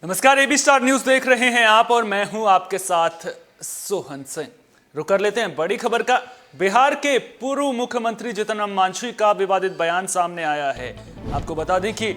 नमस्कार, AB star news देख रहे हैं आप और मैं हूं आपके साथ सोहन सिंह। रुक कर लेते हैं बड़ी खबर का। बिहार के पूर्व मुख्यमंत्री जीतन राम मांझी का विवादित बयान सामने आया है। आपको बता दें कि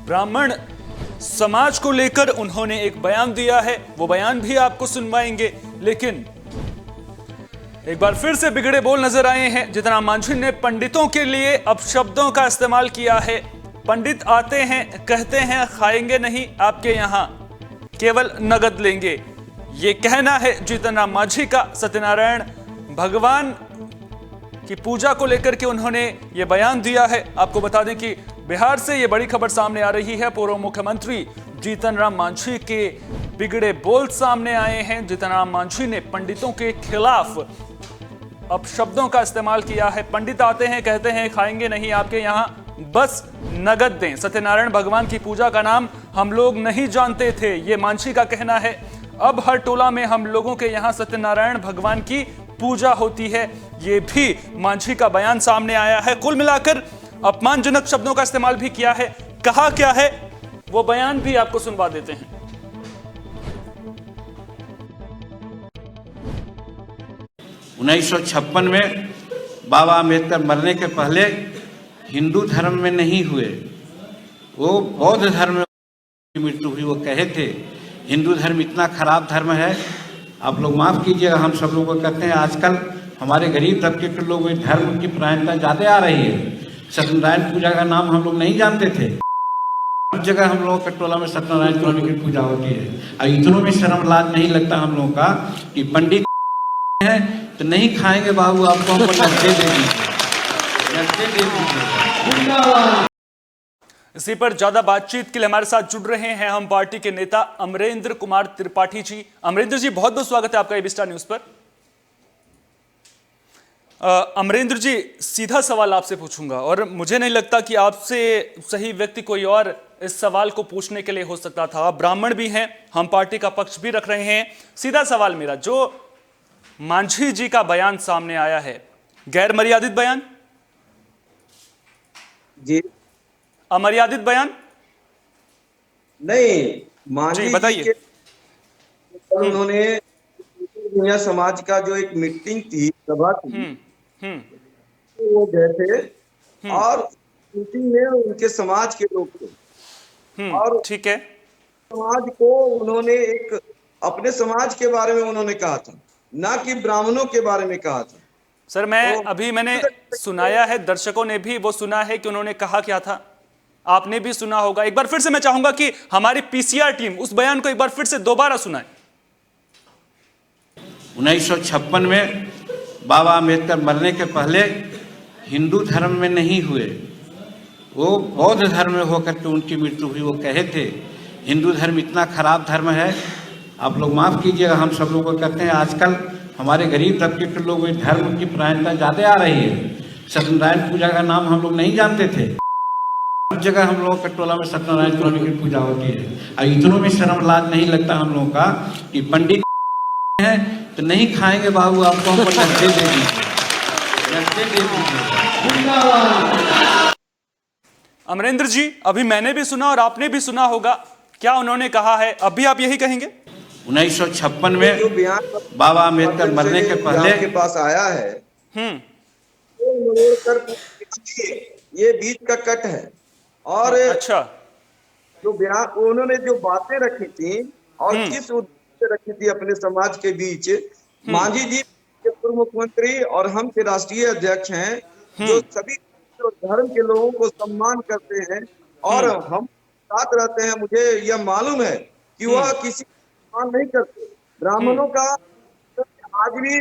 ब्राह्मण समाज को लेकर उन्होंने एक बयान दिया है, वो बयान भी आपको सुनवाएंगे। लेकिन एक बार फिर से बिगड़े बोल नजर आए हैं। जीतन राम मांझी ने पंडितों के लिए अपशब्दों का इस्तेमाल किया है। पंडित आते हैं, कहते हैं खाएंगे नहीं आपके यहां, केवल नगद लेंगे। ये कहना है जीतन राम मांझी का। सत्यनारायण भगवान की पूजा को लेकर के उन्होंने ये बयान दिया है। आपको बता दें कि बिहार से ये बड़ी खबर सामने आ रही है। पूर्व मुख्यमंत्री जीतन राम मांझी के बिगड़े बोल सामने आए हैं। जीतन राम मांझी ने पंडितों के खिलाफ अपशब्दों का इस्तेमाल किया है। पंडित आते हैं, कहते हैं खाएंगे नहीं आपके यहां, बस नगद दें। सत्यनारायण भगवान की पूजा का नाम हम लोग नहीं जानते थे, ये मांझी का कहना है। अब हर टोला में हम लोगों के यहाँ सत्यनारायण भगवान की पूजा होती है, ये भी मांझी का बयान सामने आया है। कुल मिलाकर अपमानजनक शब्दों का इस्तेमाल भी किया है। कहा क्या है वो बयान भी आपको सुनवा देते हैं। 1956 में बाबा आम्बेडकर मरने के पहले हिंदू धर्म में नहीं हुए, वो बौद्ध धर्म में मृत्यु हुई। वो कहे थे हिंदू धर्म इतना खराब धर्म है। आप लोग माफ़ कीजिएगा, हम सब लोग कहते हैं आजकल हमारे गरीब तबके के लोग धर्म की प्रायणता ज़्यादा आ रही है। सत्यनारायण पूजा का नाम हम लोग नहीं जानते थे। हर जगह हम लोगों के टोला में सत्यनारायण स्वामी की पूजा होती है। और इतनों में शर्म लाज नहीं लगता हम लोगों का कि पंडित हैं तो नहीं खाएंगे बाबू, आपको हमको नकदे दे दीजिए। इसी पर ज्यादा बातचीत के लिए हमारे साथ जुड़ रहे हैं हम पार्टी के नेता अमरेंद्र कुमार त्रिपाठी जी। अमरेंद्र जी, बहुत बहुत स्वागत है आपका एबी स्टार न्यूज पर। अमरेंद्र जी, सीधा सवाल आपसे पूछूंगा और मुझे नहीं लगता कि आपसे सही व्यक्ति कोई और इस सवाल को पूछने के लिए हो सकता था। आप ब्राह्मण भी हैं, हम पार्टी का पक्ष भी रख रहे हैं। सीधा सवाल मेरा, जो मांझी जी का बयान सामने आया है, गैर मर्यादित बयान जी, अमर्यादित बयान नहीं। मांझी जी बताइए। उन्होंने दुनिया समाज का जो एक मीटिंग थी, सभा थी, वो गए थे और मीटिंग में उनके समाज के लोग थे और ठीक है। समाज को उन्होंने एक अपने समाज के बारे में उन्होंने कहा था, ना कि ब्राह्मणों के बारे में कहा था। सर, मैंने सुनाया है, दर्शकों ने भी वो सुना है कि उन्होंने कहा क्या था। आपने भी सुना होगा। एक बार फिर से मैं चाहूंगा कि हमारी पीसीआर टीम उस बयान को एक बार फिर से दोबारा सुनाए। 1956 में बाबा आम्बेडकर मरने के पहले हिंदू धर्म में नहीं हुए, वो बौद्ध धर्म में होकर के उनकी मृत्यु हुई। वो कहे थे हिंदू धर्म इतना खराब धर्म है। आप लोग माफ़ कीजिएगा, हम सब लोग कहते हैं आजकल हमारे गरीब तबके के लोग धर्म की प्रायणता ज़्यादा आ रही है। सत्यनारायण पूजा का नाम हम लोग नहीं जानते थे। हर जगह हम लोगों के टोला में सत्यनारायण स्वामी की पूजा होती है। और इतनों में शर्म लाज नहीं लगता हम लोगों का कि पंडित हैं तो नहीं खाएंगे बाबू, आपको हमको नकदे दे दीजिए। अमरेंद्र जी, अभी मैंने भी सुना और आपने भी सुना होगा, क्या उन्होंने कहा है? अब भी आप यही कहेंगे? 1956 में जो बयान बाबा आम्बेडकर मरने के पहले के पास आया है, ये बीच का कट है। और अच्छा, जो बयान उन्होंने जो बातें रखी थी और किस उद्देश्य से रखी थी अपने समाज के बीच, मांझी जी के पूर्व मुख्यमंत्री और हम के राष्ट्रीय अध्यक्ष हैं, जो सभी धर्म के लोगों को सम्मान करते हैं और हम साथ रहते हैं। मुझे यह मालूम है कि वह किसी को सम्मान नहीं करते। ब्राह्मणों का आज भी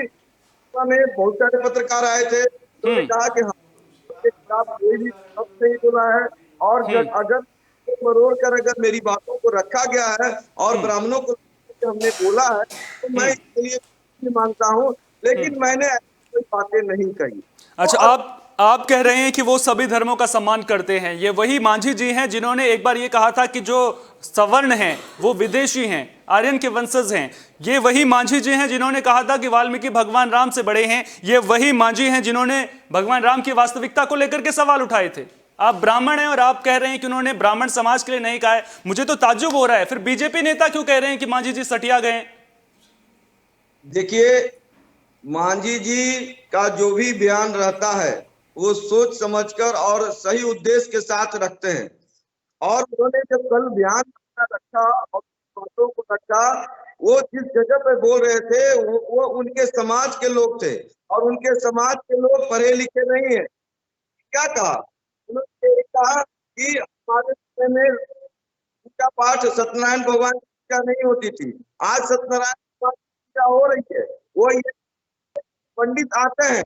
में बहुत सारे पत्रकार आए थे, उन्होंने कहा कि के खिलाफ कोई भी शब्द नहीं बोला है और अगर मरोड़ कर अगर मेरी बातों को रखा गया है और ब्राह्मणों को हमने बोला है तो मैं इसके लिए मानता हूँ, लेकिन मैंने कोई बातें नहीं कही। अच्छा, आप कह रहे हैं कि वो सभी धर्मों का सम्मान करते हैं। ये वही मांझी जी हैं जिन्होंने एक बार ये कहा था कि जो सवर्ण हैं वो विदेशी हैं, आर्यन के वंशज हैं। ये वही मांझी जी हैं जिन्होंने कहा था कि वाल्मीकि भगवान राम से बड़े हैं। ये वही मांझी हैं जिन्होंने भगवान राम की वास्तविकता को लेकर के सवाल उठाए थे। आप ब्राह्मण हैं और आप कह रहे हैं कि उन्होंने ब्राह्मण समाज के लिए नहीं कहा है। मुझे तो ताज्जुब हो रहा है, फिर बीजेपी नेता क्यों कह रहे हैं कि मांझी जी सटिया गए हैं? देखिए, मांझी जी का जो भी बयान रहता है वो सोच समझकर और सही उद्देश्य के साथ रखते हैं। और उन्होंने जब कल बयान रखा और बातों को रखा, वो जिस जगह पे बोल रहे थे वो उनके समाज के लोग थे, और उनके समाज के लोग पढ़े लिखे नहीं है। क्या कहा उन्होंने? ये कहा कि हमारे समय में पूजा पाठ सत्यनारायण भगवान की पूजा नहीं होती थी, आज सत्यनारायण भगवान की पूजा हो रही है। वो ये पंडित आते हैं,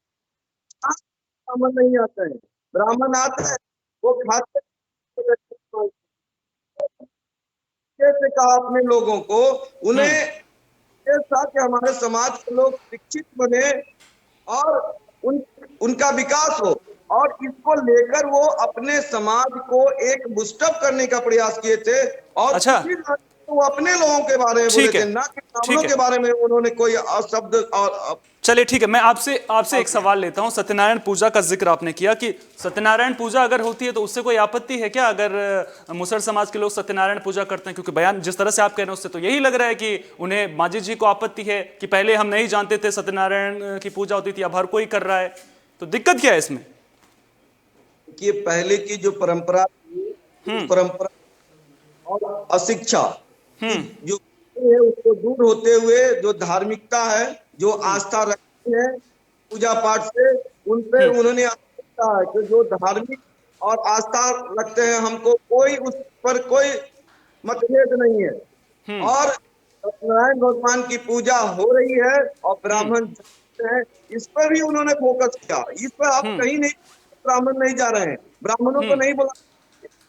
ब्राह्मण नहीं आते हैं। ब्राह्मण आते हैं, वो खाते कैसे कहा अपने लोगों को, उन्हें ये था कि हमारे समाज के लोग शिक्षित बने और उनका विकास हो, और इसको लेकर वो अपने समाज को एक बूस्टअप करने का प्रयास किए थे। और अच्छा। वो अपने लोगों के बारे में बोले ठीक है, थे, ना कि ठीक ब्राह्मणों है। के बारे में उन्होंने कोई शब्द। और चलिए ठीक है, मैं आपसे एक सवाल लेता हूं। सत्यनारायण पूजा का जिक्र आपने किया कि सत्यनारायण पूजा अगर होती है तो उससे कोई आपत्ति है क्या, अगर मुसर समाज के लोग सत्यनारायण पूजा करते हैं? क्योंकि बयान जिस तरह से आप कह रहे हैं उससे तो यही लग रहा है कि उन्हें मांझी जी को आपत्ति है कि पहले हम नहीं जानते थे सत्यनारायण की पूजा होती थी, अब हर कोई कर रहा है, तो दिक्कत क्या है इसमें? कि पहले की जो परंपरा थी, परंपरा और अशिक्षा जो है उसको दूर होते हुए जो धार्मिकता है, जो आस्था रखती है पूजा पाठ से, उन पे उन्होंने आस्था है कि जो धार्मिक और आस्था रखते हैं, हमको कोई उस पर कोई मतभेद नहीं है। और सत्यनारायण भगवान की पूजा हो रही है और ब्राह्मण जाते हैं, इस पर भी उन्होंने फोकस किया। इस पर आप कहीं नहीं, ब्राह्मण नहीं जा रहे हैं, ब्राह्मणों को नहीं बोला।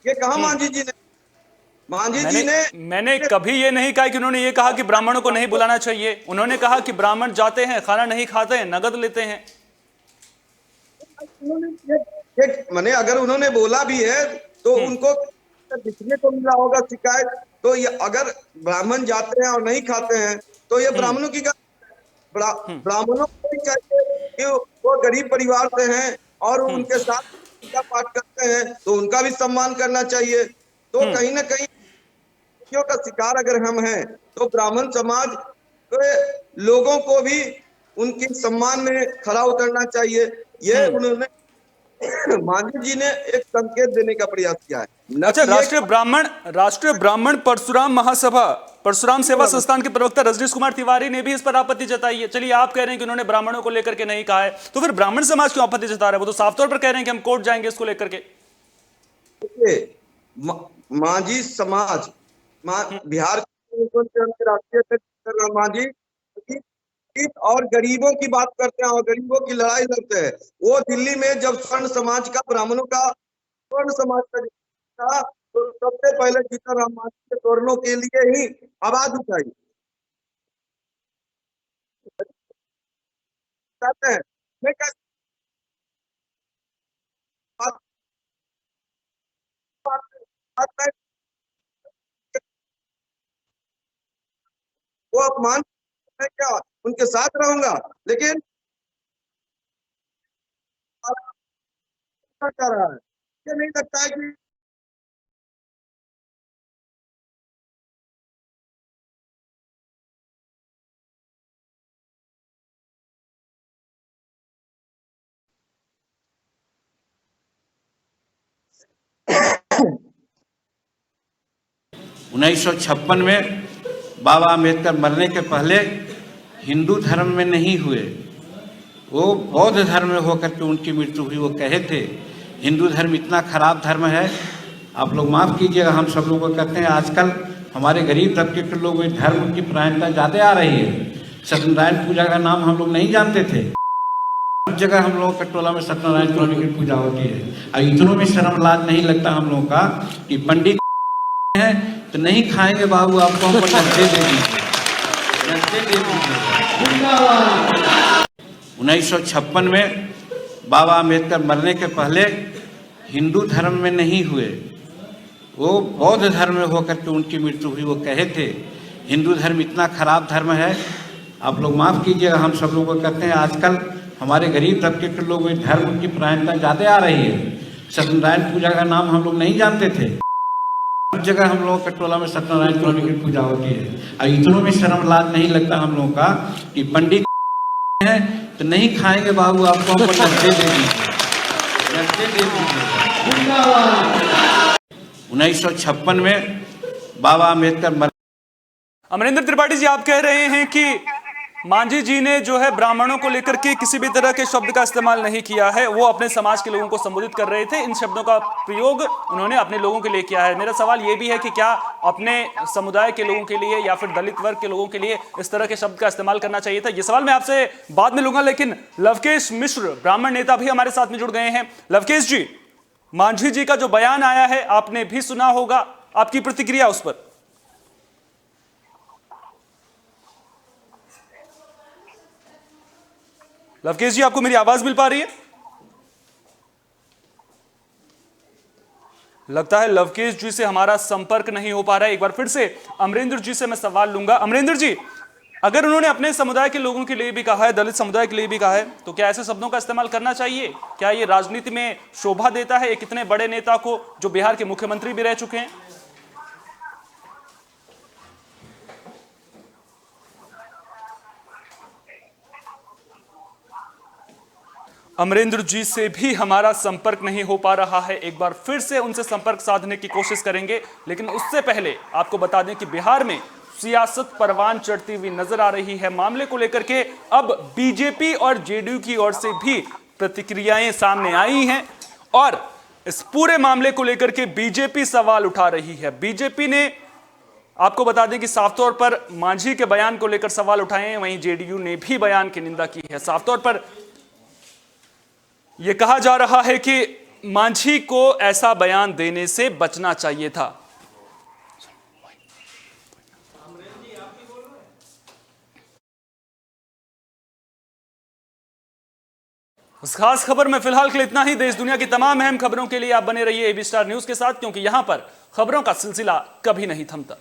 ये कहा मांझी जी ने? मांझी जी ने मैंने कभी ये नहीं कहा कि उन्होंने ये कहा कि ब्राह्मणों को नहीं बुलाना चाहिए। उन्होंने कहा कि ब्राह्मण जाते हैं, खाना नहीं खाते हैं, नगद लेते हैं। मैंने अगर उन्होंने बोला भी है तो उनको दिखने को मिला होगा शिकायत। तो ये अगर ब्राह्मण जाते हैं और नहीं खाते हैं तो ये ब्राह्मणों की ब्राह्मणों को भी चाहिए कि वो गरीब परिवार से हैं और उनके साथ पूजा पाठ करते हैं, तो उनका भी सम्मान करना चाहिए। तो कहीं ना कहीं का शिकार अगर हम हैं तो ब्राह्मण समाज के लोगों को भी उनके सम्मान में खड़ा उतरना चाहिए। ये उन्होंने मांझी जी ने एक संकेत देने का प्रयास किया है। अच्छा, राष्ट्रीय ब्राह्मण परशुराम महासभा, परशुराम सेवा संस्थान के प्रवक्ता रजनीश कुमार तिवारी ने भी इस पर आपत्ति जताई है। चलिए, आप कह रहे हैं कि उन्होंने ब्राह्मणों को लेकर के नहीं कहा है, तो फिर ब्राह्मण समाज क्यों आपत्ति जता रहा है? वो तो साफ तौर पर कह रहे हैं कि हम कोर्ट जाएंगे इसको लेकर के। मांझी समाज, बिहार के राष्ट्रीय अध्यक्ष मांझी और गरीबों की बात करते हैं और गरीबों की लड़ाई लड़ते हैं। वो दिल्ली में जब स्वर्ण समाज का, ब्राह्मणों का स्वर्ण समाज का था, तो सबसे पहले जीतनराम मांझी के स्वर्णों के लिए ही आवाज उठाई। कहते हैं मैं वो अपमान, मैं क्या उनके साथ रहूंगा, लेकिन क्या रहा है, ये नहीं लगता है कि 1956 में बाबा अम्बेडकर मरने के पहले हिंदू धर्म में नहीं हुए, वो बौद्ध धर्म में होकर के उनकी मृत्यु हुई। वो कहे थे हिंदू धर्म इतना खराब धर्म है, आप लोग माफ़ कीजिएगा, हम सब लोग कहते हैं आजकल हमारे गरीब तबके के लोग इस धर्म की प्रायणता ज़्यादा आ रही है। सत्यनारायण पूजा का नाम हम लोग नहीं जानते थे, हर जगह हम लोगों के टोला में सत्यनारायण स्वामी की पूजा होती है। और इतनों में शर्म लाज नहीं लगता हम लोगों का कि पंडित हैं तो नहीं खाएंगे बाबू, आपको हमको नस्ते दे दीजिए, नस्ते दे दीजिए। 1956 में बाबा अम्बेडकर मरने के पहले हिंदू धर्म में नहीं हुए, वो बौद्ध धर्म में होकर के उनकी मृत्यु हुई। वो कहे थे हिंदू धर्म इतना खराब धर्म है, आप लोग माफ़ कीजिएगा, हम सब लोग कहते हैं आजकल हमारे गरीब तबके के लोग इस धर्म की प्रायणता ज़्यादा आ रही है। सत्यनारायण पूजा का नाम हम लोग नहीं जानते थे। हर जगह हम लोगों के टोला में सत्यनारायण स्वामी की पूजा होती है। और इतनों में शर्म लाज नहीं लगता हम लोगों का कि पंडित है तो नहीं खाएंगे बाबू, आपको हमको नकदे दे दीजिए, नकदे दे दीजिए। 1956 में बाबा अम्बेडकर अमरिंदर त्रिपाठी जी, आप कह रहे हैं कि मांझी जी ने जो है ब्राह्मणों को लेकर के किसी भी तरह के शब्द का इस्तेमाल नहीं किया है, वो अपने समाज के लोगों को संबोधित कर रहे थे। इन शब्दों का प्रयोग उन्होंने अपने लोगों के लिए किया है। मेरा सवाल ये भी है कि क्या अपने समुदाय के लोगों के लिए या फिर दलित वर्ग के लोगों के लिए इस तरह के शब्द का इस्तेमाल करना चाहिए था? ये सवाल मैं आपसे बाद में लूंगा, लेकिन लवकेश मिश्र ब्राह्मण नेता भी हमारे साथ में जुड़ गए हैं। लवकेश जी, मांझी जी का जो बयान आया है आपने भी सुना होगा, आपकी प्रतिक्रिया उस पर? लवकेश जी, आपको मेरी आवाज मिल पा रही है? लगता है लवकेश जी से हमारा संपर्क नहीं हो पा रहा है। एक बार फिर से अमरिंदर जी से मैं सवाल लूंगा। अमरिंदर जी, अगर उन्होंने अपने समुदाय के लोगों के लिए भी कहा है, दलित समुदाय के लिए भी कहा है, तो क्या ऐसे शब्दों का इस्तेमाल करना चाहिए? क्या ये राजनीति में शोभा देता है एक इतने बड़े नेता को जो बिहार के मुख्यमंत्री भी रह चुके हैं? अमरिंदर जी से भी हमारा संपर्क नहीं हो पा रहा है। एक बार फिर से उनसे संपर्क साधने की कोशिश करेंगे, लेकिन उससे पहले आपको बता दें कि बिहार में सियासत परवान चढ़ती हुई नजर आ रही है। मामले को लेकर के अब बीजेपी और जेडीयू की ओर से भी प्रतिक्रियाएं सामने आई हैं और इस पूरे मामले को लेकर के बीजेपी सवाल उठा रही है। बीजेपी ने, आपको बता दें कि साफ तौर पर मांझी के बयान को लेकर सवाल उठाए हैं, वहीं जेडीयू ने भी बयान की निंदा की है। साफ तौर पर यह कहा जा रहा है कि मांझी को ऐसा बयान देने से बचना चाहिए था। उस खास खबर में फिलहाल के लिए इतना ही। देश दुनिया की तमाम अहम खबरों के लिए आप बने रहिए एबी स्टार न्यूज के साथ, क्योंकि यहां पर खबरों का सिलसिला कभी नहीं थमता।